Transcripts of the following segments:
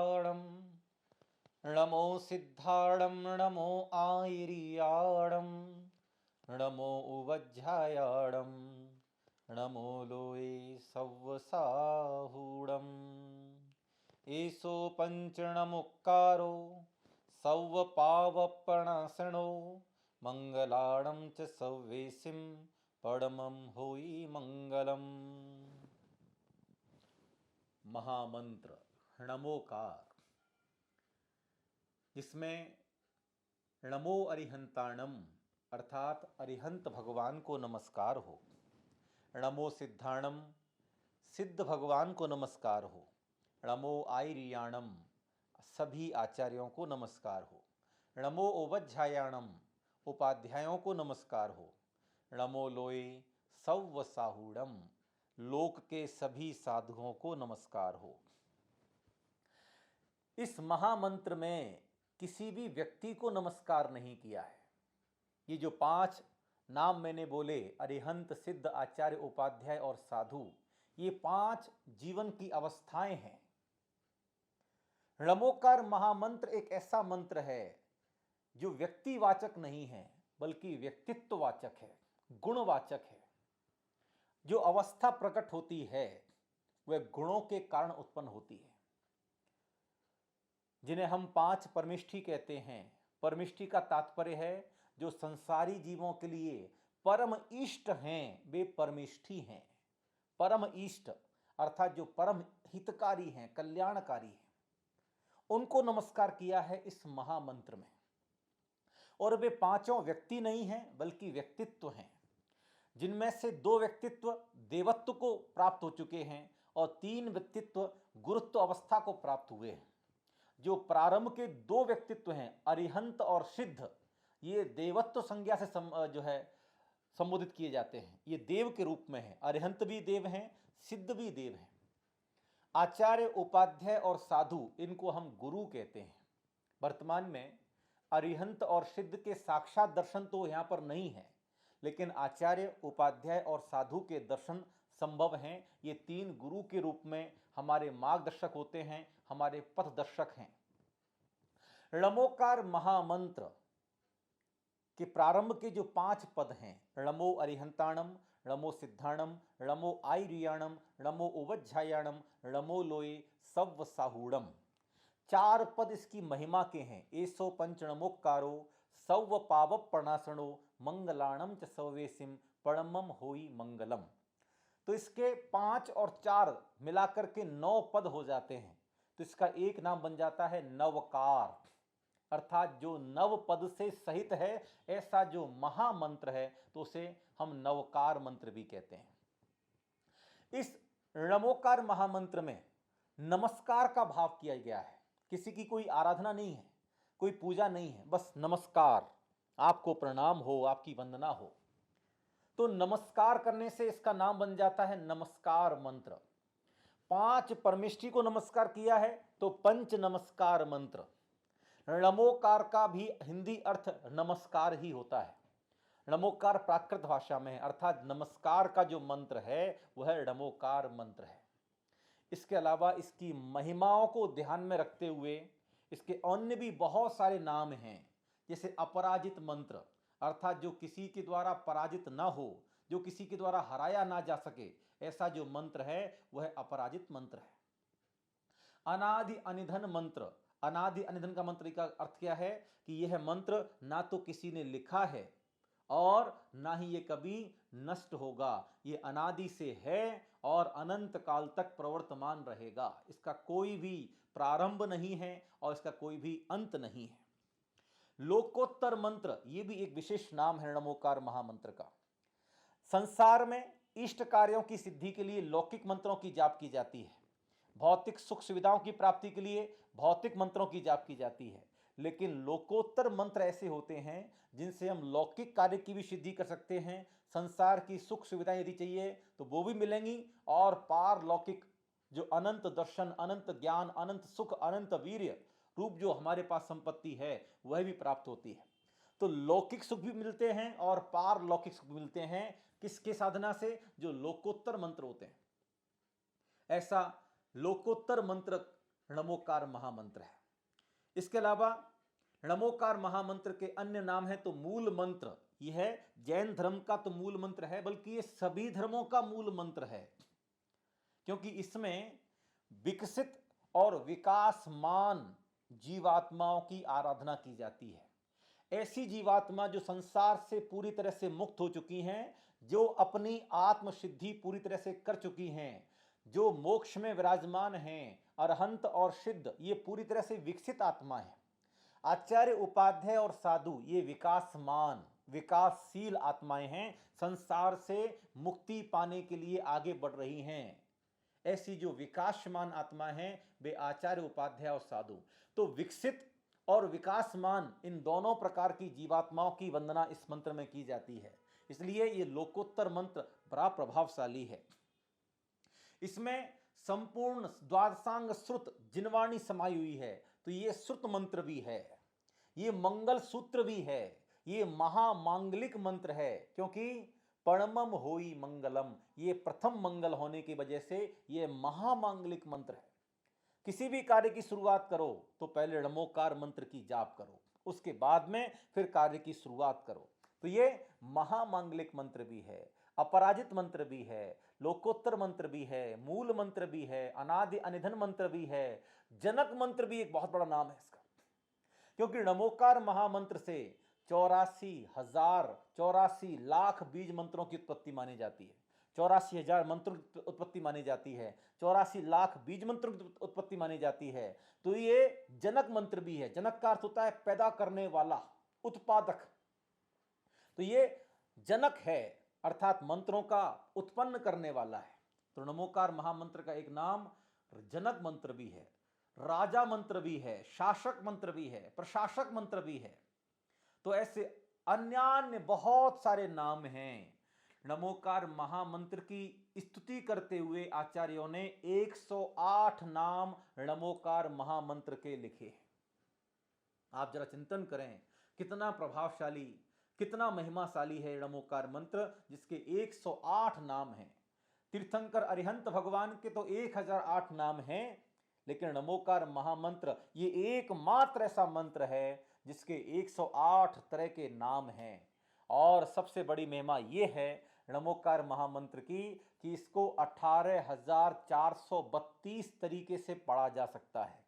सिद्धाणं नमो सिद्धाणं नमो आयर्याणं नमो उवज्झायाणं नमो लोये सव्वसाहूणम् एषो पञ्चणमुक्कारो सव्वपावपणासनो मंगलाणं च सव्वेसिं परमं होई मंगलम। महामंत्र णमोकार, जिसमें णमो अरिहंताणम अर्थात अरिहंत भगवान को नमस्कार हो, णमो सिद्धाणम सिद्ध भगवान को नमस्कार हो, णमो आयर्याणम सभी आचार्यों को नमस्कार हो, णमो ओवज्झायाणम उपाध्यायों को नमस्कार हो, णमो लोये सव्वसाहूणम लोक के सभी साधुओं को नमस्कार हो। इस महामंत्र में किसी भी व्यक्ति को नमस्कार नहीं किया है। ये जो 5 नाम मैंने बोले, अरिहंत, सिद्ध, आचार्य, उपाध्याय और साधु, ये 5 जीवन की अवस्थाएं हैं। णमोकार महामंत्र एक ऐसा मंत्र है जो व्यक्तिवाचक नहीं है बल्कि व्यक्तित्ववाचक है, गुणवाचक है। जो अवस्था प्रकट होती है वह गुणों के कारण उत्पन्न होती है, जिन्हें हम 5 परमिष्ठी कहते हैं। परमिष्ठी का तात्पर्य है जो संसारी जीवों के लिए परम इष्ट हैं, वे परमिष्ठी हैं। परम इष्ट अर्थात जो परम हितकारी हैं, कल्याणकारी हैं, उनको नमस्कार किया है इस महामंत्र में। और वे 5 व्यक्ति नहीं हैं बल्कि व्यक्तित्व हैं, जिनमें से 2 व्यक्तित्व देवत्व को प्राप्त हो चुके हैं और 3 व्यक्तित्व गुरुत्व अवस्था को प्राप्त हुए हैं। जो प्रारंभ के 2 व्यक्तित्व हैं अरिहंत और सिद्ध, ये देवत्व संज्ञा से संबोधित किए जाते हैं। ये देव के रूप में है, अरिहंत भी देव हैं, सिद्ध भी देव हैं। आचार्य, उपाध्याय और साधु, इनको हम गुरु कहते हैं। वर्तमान में अरिहंत और सिद्ध के साक्षात दर्शन तो यहाँ पर नहीं है, लेकिन आचार्य, उपाध्याय और साधु के दर्शन संभव हैं। ये 3 गुरु के रूप में हमारे मार्गदर्शक होते हैं, हमारे पथदर्शक हैं। णमोकार महामंत्र के प्रारंभ के जो 5 पद हैं, णमो अरिहंताणम, णमो सिद्धाणम, णमो आयर्याणम, णमो उवज्झायाणम, णमो लोये सव्वसाहूणम, 4 पद इसकी महिमा के हैं। एसो पंचणमोक्कारो सव्व पावपणासनो मंगलाणम च सवेसिम परमम होई मंगलम। तो इसके 5 और 4 मिलाकर के 9 पद हो जाते हैं। तो इसका एक नाम बन जाता है नवकार, अर्थात जो नव पद से सहित है ऐसा जो महामंत्र है, तो उसे हम नवकार मंत्र भी कहते हैं। इस णमोकार महामंत्र में नमस्कार का भाव किया गया है। किसी की कोई आराधना नहीं है, कोई पूजा नहीं है, बस नमस्कार, आपको प्रणाम हो, आपकी वंदना हो। तो नमस्कार करने से इसका नाम बन जाता है नमस्कार मंत्र। 5 परमिष्ठी को नमस्कार किया है तो पंच नमस्कार मंत्र। णमोकार का भी हिंदी अर्थ नमस्कार ही होता है। णमोकार प्राकृत भाषा में है, अर्थात नमस्कार का जो मंत्र है वह णमोकार मंत्र है। इसके अलावा इसकी महिमाओं को ध्यान में रखते हुए इसके अन्य भी बहुत सारे नाम हैं, जैसे अपराजित मंत्र, अर्थात जो किसी के द्वारा पराजित ना हो, जो किसी के द्वारा हराया ना जा सके, ऐसा जो मंत्र है वह अपराजित मंत्र है। अनादि अनिधन मंत्र, अनादि अनिधन का मंत्र का अर्थ क्या है कि यह मंत्र ना तो किसी ने लिखा है और ना ही ये कभी नष्ट होगा। ये अनादि से है और अनंत काल तक प्रवर्तमान रहेगा। इसका कोई भी प्रारंभ नहीं है और इसका कोई भी अंत नहीं है। लोकोत्तर मंत्र, ये भी एक विशेष नाम है णमोकार महामंत्र का। संसार में इष्ट कार्यों की सिद्धि के लिए लौकिक मंत्रों की जाप की जाती है, भौतिक सुख सुविधाओं की प्राप्ति के लिए भौतिक मंत्रों की जाप की जाती है, लेकिन लोकोत्तर मंत्र ऐसे होते हैं जिनसे हम लौकिक कार्य की भी सिद्धि कर सकते हैं। संसार की सुख सुविधाएं यदि चाहिए तो वो भी मिलेंगी और पारलौकिक जो अनंत दर्शन, अनंत ज्ञान, अनंत सुख, अनंत वीर्य रूप जो हमारे पास संपत्ति है वह भी प्राप्त होती है। तो लौकिक सुख भी मिलते हैं और पारलौकिक सुख भी मिलते हैं। किसके साधना से? जो लोकोत्तर मंत्र होते हैं। ऐसा लोकोत्तर मंत्र णमोकार महामंत्र है। इसके अलावा णमोकार महामंत्र के अन्य नाम हैं तो मूल मंत्र, यह है जैन धर्म का तो मूल मंत्र है, बल्कि ये सभी धर्मों का मूल मंत्र है, क्योंकि इसमें विकसित और विकासमान जीवात्माओं की आराधना की जाती है। ऐसी जीवात्मा जो संसार से पूरी तरह से मुक्त हो चुकी हैं, जो अपनी आत्मसिद्धि पूरी तरह से कर चुकी हैं, जो मोक्ष में विराजमान हैं, अरहंत और सिद्ध, ये पूरी तरह से विकसित आत्मा है। आचार्य उपाध्याय और साधु ये विकासमान विकासशील आत्माएं हैं, संसार से मुक्ति पाने के लिए आगे बढ़ रही हैं। ऐसी जो विकासमान आत्मा हैं वे आचार्य उपाध्याय और साधु। तो विकसित और विकासमान इन दोनों प्रकार की जीवात्माओं की वंदना इस मंत्र में की जाती है, इसलिए ये लोकोत्तर मंत्र बड़ा प्रभावशाली है। इसमें संपूर्ण द्वादशांग श्रुत जिनवाणी समाई हुई है, तो ये श्रुत मंत्र भी है, ये मंगल सूत्र भी है, ये महामांगलिक मंत्र है, क्योंकि परमम होई मंगलम, ये प्रथम मंगल होने की वजह से ये महामांगलिक मंत्र है। किसी भी कार्य की शुरुआत करो तो पहले णमोकार मंत्र की जाप करो, उसके बाद में फिर कार्य की शुरुआत करो। तो ये महामांगलिक मंत्र भी है, अपराजित मंत्र भी है, लोकोत्तर मंत्र भी है, मूल मंत्र भी है, अनादि अनिधन मंत्र भी है, जनक मंत्र भी एक बहुत बड़ा नाम है इसका, क्योंकि णमोकार महामंत्र से 84 लाख बीज मंत्रों की उत्पत्ति मानी जाती है, 84,000 मंत्रों की उत्पत्ति मानी जाती है, 84 लाख बीज मंत्रों की उत्पत्ति मानी जाती है। तो ये जनक मंत्र भी है। जनक का अर्थ होता है पैदा करने वाला, उत्पादक। तो ये जनक है, अर्थात मंत्रों का उत्पन्न करने वाला है। तो णमोकार महामंत्र का एक नाम जनक मंत्र भी है, राजा मंत्र भी है, शासक मंत्र भी है, प्रशासक मंत्र भी है। तो ऐसे अन्य बहुत सारे नाम हैं। णमोकार महामंत्र की स्तुति करते हुए आचार्यों ने 108 नाम णमोकार महामंत्र के लिखे हैं। आप जरा चिंतन करें कितना प्रभावशाली, कितना महिमाशाली है णमोकार मंत्र, जिसके 108 नाम हैं। तीर्थंकर अरिहंत भगवान के तो 1008 नाम हैं, लेकिन णमोकार महामंत्र ये एकमात्र ऐसा मंत्र है जिसके 108 तरह के नाम हैं। और सबसे बड़ी महिमा ये है णमोकार महामंत्र की कि इसको 18,432 तरीके से पढ़ा जा सकता है।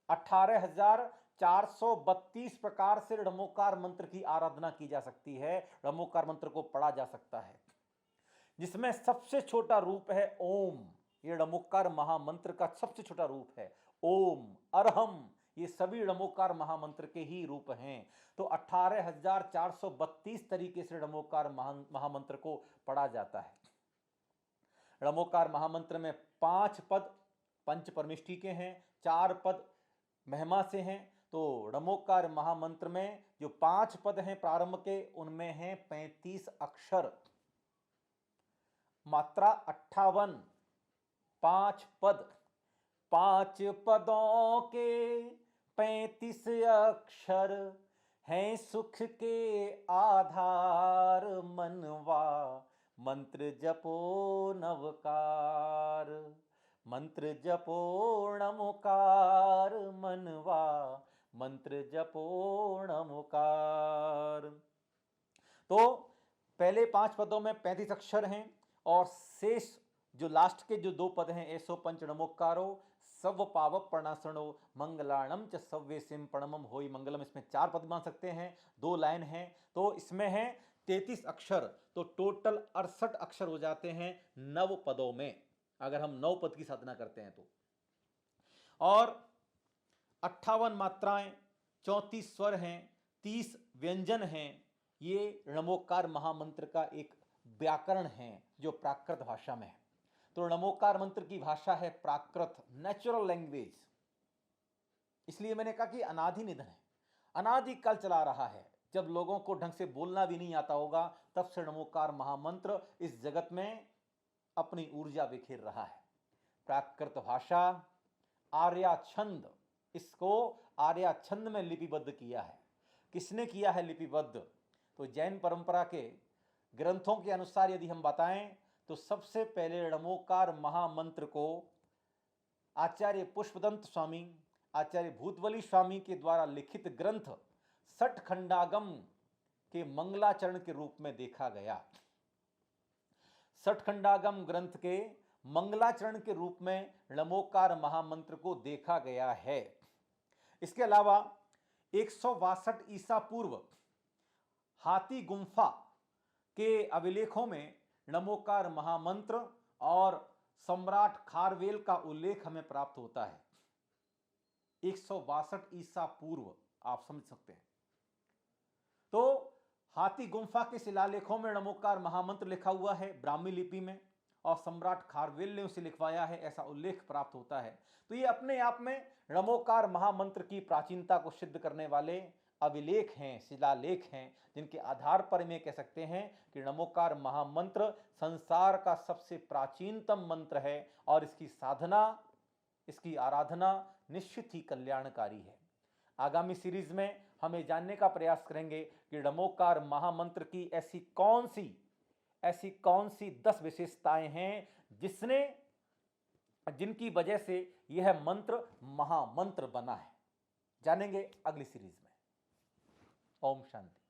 18,432 प्रकार से णमोकार मंत्र की आराधना की जा सकती है, णमोकार मंत्र को पढ़ा जा सकता है, जिसमें सबसे छोटा रूप है ओम। ये णमोकार महामंत्र का सबसे छोटा रूप है ओम, अरहम, ये सभी णमोकार महामंत्र के ही रूप हैं। तो 18,432 तरीके से णमोकार महामंत्र को पढ़ा जाता है। णमोकार महामंत्र में 5 पद पंच परमिष्ठी के हैं, 4 पद महिमा से हैं। तो णमोकार महामंत्र में जो 5 पद हैं प्रारंभ के, उनमें हैं 35 अक्षर, मात्रा 58, 5 पद, 5 पदों के 35 अक्षर हैं, सुख के आधार मनवा, मंत्र जपो नवकार, मंत्र जपो णमोकार मनवा, मंत्र जपो णमोकार। तो पहले 5 पदों में 35 अक्षर हैं, और शेष जो लास्ट के जो 2 पद हैं, ऐसो पंच णमोकारो सव पाव प्रणासनो मंगलाणम च सव्यसिम प्रणमम होई मंगलम। इसमें 4 पद मान सकते हैं, 2 लाइन हैं, तो इसमें है 33 अक्षर, तो टोटल 68 अक्षर हो जाते हैं 9 पदों में, अगर हम 9 पद की साधना करते हैं तो। और 58 मात्राएं, 34 स्वर हैं, 30 व्यंजन हैं। ये णमोकार महामंत्र का एक व्याकरण है जो प्राकृत भाषा में है। तो णमोकार मंत्र की भाषा है प्राकृत, नेचुरल लैंग्वेज। इसलिए मैंने कहा कि अनादि निधन है, अनादिकाल चला रहा है। जब लोगों को ढंग से बोलना भी नहीं आता होगा, तब से णमोकार महामंत्र इस जगत में अपनी ऊर्जा बिखेर रहा है। प्राकृत भाषा, आर्या छंद, इसको आर्या छंद में लिपिबद्ध किया है। किसने किया है लिपिबद्ध? तो जैन परंपरा के ग्रंथों के अनुसार यदि हम बताएं तो सबसे पहले णमोकार महामंत्र को आचार्य पुष्पदंत स्वामी, आचार्य भूतवली स्वामी के द्वारा लिखित ग्रंथ सठखंडागम के मंगलाचरण के रूप में देखा गया। सठखंडागम ग्रंथ के मंगलाचरण के रूप में लमोकार महामंत्र को देखा गया है। इसके अलावा 162 ईसा पूर्व हाथी गुम्फा के अभिलेखों में लमोकार महामंत्र और सम्राट खारवेल का उल्लेख हमें प्राप्त होता है। 162 ईसा पूर्व, आप समझ सकते हैं। तो हाथी गुम्फा के शिलालेखों में लमोकार महामंत्र लिखा हुआ है ब्राह्मी लिपि में, और सम्राट खारवेल ने उसे लिखवाया है, ऐसा उल्लेख प्राप्त होता है। तो ये अपने आप में लमोकार महामंत्र की प्राचीनता को सिद्ध करने वाले अभिलेख हैं, शिलालेख हैं, जिनके आधार पर हम कह सकते हैं कि लमोकार महामंत्र संसार का सबसे प्राचीनतम मंत्र है और इसकी साधना, इसकी आराधना निश्चित ही कल्याणकारी है। आगामी सीरीज में हम ये जानने का प्रयास करेंगे कि लमोकार महामंत्र की ऐसी कौन सी 10 विशेषताएं हैं जिनकी वजह से यह मंत्र महामंत्र बना है। जानेंगे अगली सीरीज में। ओम शांति।